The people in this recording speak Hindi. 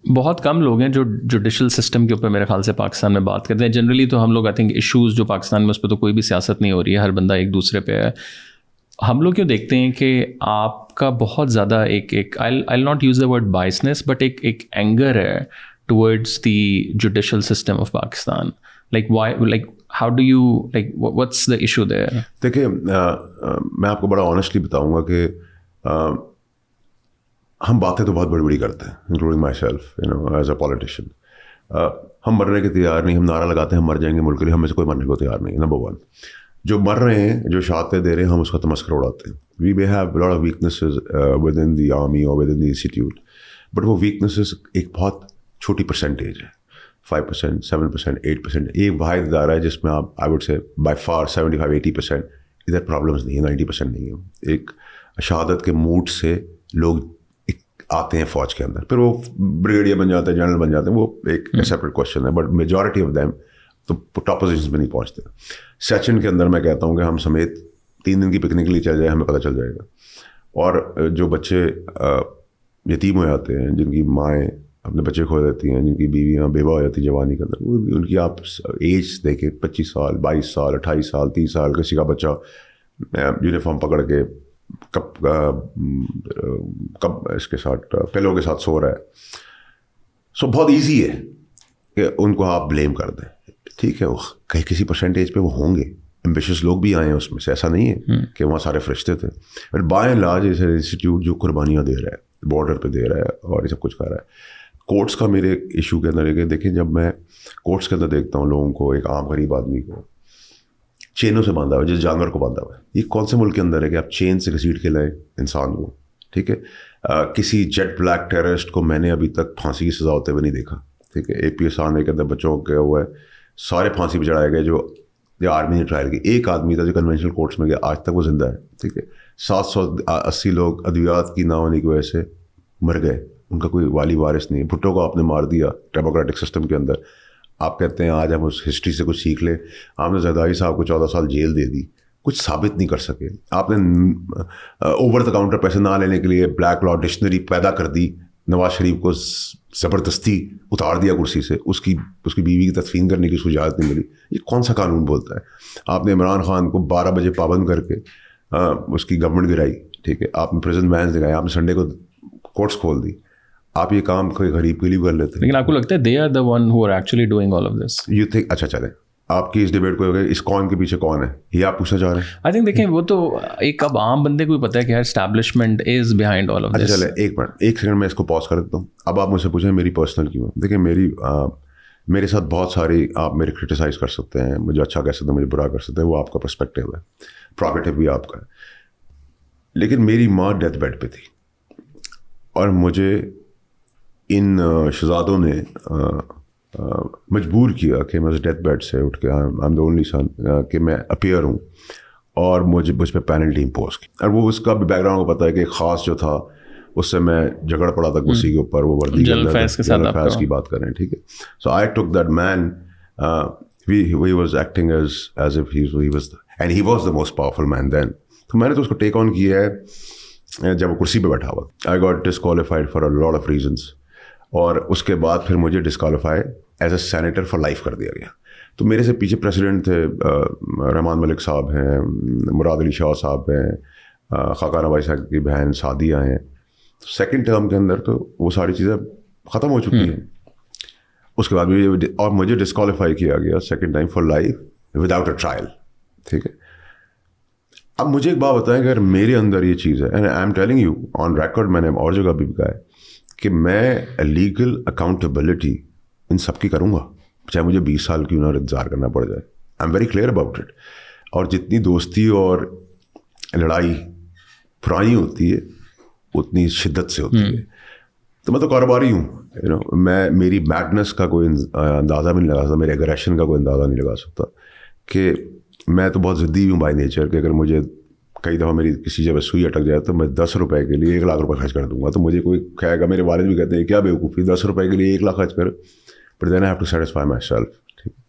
बहुत कम लोग हैं जो जुडिशल सिस्टम के ऊपर मेरे ख्याल से पाकिस्तान में बात करते हैं। जनरली तो हम लोग आई थिंक इश्यूज़ जो पाकिस्तान में उस पर तो कोई भी सियासत नहीं हो रही है, हर बंदा एक दूसरे पे है। हम लोग क्यों देखते हैं कि आपका बहुत ज़्यादा एक I not use the word biasness but एक एंगर है towards the judicial system of Pakistan. Like why, like how do you, like what's the issue there? देखिए मैं आपको बड़ा ऑनेस्टली बताऊंगा कि हम बातें तो बहुत बड़ी बड़ी करते हैं, including myself, you know, as a politician. हम मरने के तैयार नहीं, हम नारा लगाते हैं हम मर जाएंगे मुल्क के लिए, हम में से कोई मरने को तैयार नहीं। नंबर वन, जो मर रहे हैं, जो शहादतें दे रहे हैं, हम उसका तमस्कर उड़ाते हैं। We may have lot of weaknesses with in the army और with in the institute, but वो वीकनेसेस एक बहुत छोटी परसेंटेज है, 5%, 7%, 8%। एक वाहिद इदारा है जिसमें आप I would say by far 75-80% इधर प्रॉब्लम्स नहीं है, 90% नहीं है। एक शहादत के मूड से लोग आते हैं फौज के अंदर, फिर वो ब्रिगेडियर बन जाते हैं, जनरल बन जाते हैं, वो एक सेपरेट क्वेश्चन है, बट मेजॉरिटी ऑफ देम तो टॉप पोजीशन पे नहीं पहुंचते। सचिन के अंदर मैं कहता हूँ कि हम समेत 3 दिन की पिकनिक के लिए चल जाए, हमें पता चल जाएगा। और जो बच्चे यतीम हो जाते हैं, जिनकी माएँ अपने बच्चे खो देती हैं, जिनकी बीवियाँ बेवा हो जाती है जवानी के अंदर, उनकी आप एज देखें 25 साल, 22 साल, 28 साल, 30 साल, किसी का बच्चा यूनिफॉर्म पकड़ के कब इसके साथ पिलो के साथ सो रहा है। सो बहुत इजी है कि उनको आप ब्लेम कर दें, ठीक है, वो कहीं किसी परसेंटेज पे वो होंगे, एम्बिशियस लोग भी आए हैं उसमें से, ऐसा नहीं है कि वहाँ सारे फरिश्ते थे। बट बाय एंड लार्ज इस इंस्टीट्यूट जो कुर्बानियाँ दे रहा है, बॉर्डर पे दे रहा है और ये सब कुछ कर रहा है। कोर्ट्स का मेरे इशू के अंदर है कि देखिए, जब मैं कोर्ट्स के अंदर देखता हूँ लोगों को, एक आम गरीब आदमी को चेनों से बांधा हुआ है, जिस जानवर को बांधा हुआ है, ये कौन से मुल्क के अंदर है कि आप चेन से घसीट के लाए इंसान को, ठीक है। किसी जेट ब्लैक टेररिस्ट को मैंने अभी तक फांसी की सजा होते हुए नहीं देखा, ठीक है। APS आने के अंदर बच्चों को क्या हुआ है, सारे फांसी पर चढ़ाए गए जो आर्मी ने ट्रायल की। एक आदमी था जो कन्वेंशनल कोर्ट्स में गया, आज तक वो जिंदा है, ठीक है। 780 लोग अद्वियात की ना होने की वजह से मर गए, उनका कोई वाली वारिस नहीं है। भुट्टो को आपने मार दिया डेमोक्रेटिक सिस्टम के अंदर, आप कहते हैं आज हम उस हिस्ट्री से कुछ सीख लें। आपने जरदारी साहब को 14 साल जेल दे दी, कुछ साबित नहीं कर सके। आपने ओवर द काउंटर पैसे ना लेने के लिए ब्लैक लॉ डिक्शनरी पैदा कर दी, नवाज शरीफ को ज़बरदस्ती उतार दिया कुर्सी से, उसकी बीवी की तदफीन करने की उसको इजाज़त नहीं मिली। ये कौन सा कानून बोलता है? आपने इमरान खान को 12 बजे पाबंद करके उसकी गवर्नमेंट गिराई, ठीक है। आपने प्रिजन वैन्स दिखाए, आपने संडे को कोर्ट्स खोल दी। आप ये काम कोई गरीब के लिए कर लेते हैं, लेकिन आपको लगता है they are the one who are actually doing all of this? You think? अच्छा चले, आपकी इस डिबेट को हो गया, इस कौन के पीछे कौन है, ये आप पूछना चाह रहे हैं? आई थिंक देखें, वो तो एक अब आम बंदे को पता है कि यार establishment is behind all of this. अच्छा चले, एक मिनट, एक सेकंड मैं इसको पॉज कर देता हूँ। अब आप मुझसे पूछें मेरी पर्सनल क्यों। देखिए मेरे साथ बहुत सारी, आप मेरे क्रिटिसाइज़ कर सकते हैं, मुझे अच्छा कह सकते हैं, मुझे बुरा कर सकते हैं, वो आपका पर्सपेक्टिव है, प्रोगेटिव भी आपका है। लेकिन मेरी माँ डेथ बेड पे थी और मुझे इन शहजादों ने मजबूर किया कि मैं उस डेथ बेड से उठ के, I am the only son, कि मैं अपीयर हूँ, और मुझे मुझ पर पेनल्टी इम्पोज की। और वो उसका भी बैकग्राउंड को पता है कि ख़ास जो था उससे मैं झगड़ पड़ा था कुर्सी के ऊपर, वो वर्दी के अंदर फैज़ की बात कर रहे हैं, ठीक है। So I took that man, he was acting as if he was and he was the most powerful man then. तो मैंने तो उसको टेक ऑन किया है जब वो कुर्सी पे बैठा हुआ। I got disqualified for a lot of reasons, और उसके बाद फिर मुझे disqualify as a senator for life कर दिया गया। तो मेरे से पीछे प्रेसिडेंट थे, रहमान मलिक साहब हैं, मुराद अली शाह साहब हैं, खाका नवाज़ साहब की बहन सादिया हैं। तो सेकेंड टर्म के अंदर तो वो सारी चीज़ें ख़त्म हो चुकी हैं। उसके बाद मुझे डिस्क्वालीफाई किया गया second time for life without a trial, ठीक है। अब मुझे एक बात बताएं, अगर मेरे अंदर ये चीज़ है, and I am telling you on record, मैंने और जगह भी कहा है कि मैं लीगल अकाउंटेबिलिटी इन सब की करूँगा, चाहे मुझे 20 साल क्यों ना इंतज़ार करना पड़ जाए। I am very clear about it. और जितनी दोस्ती और लड़ाई पुरानी होती है उतनी शिद्दत से होती है। तो मैं तो कारोबारी हूँ, यू नो, मैं मेरी मैडनेस का कोई अंदाज़ा भी नहीं लगा सकता, मेरे एग्रेशन का कोई अंदाज़ा नहीं लगा सकता कि मैं तो बहुत ज़िद्दी हूँ बाय नेचर कि अगर मुझे कई दफ़ा मेरी किसी जगह सुई अटक जाए तो मैं 10 रुपए के लिए 1 लाख रुपए खर्च कर दूंगा। तो मुझे कोई कहेगा, मेरे वालिद भी कहते हैं क्या बेवकूफ़ी, 10 रुपए के लिए 1 लाख खर्च कर, but then I have to satisfy myself, ठीक है।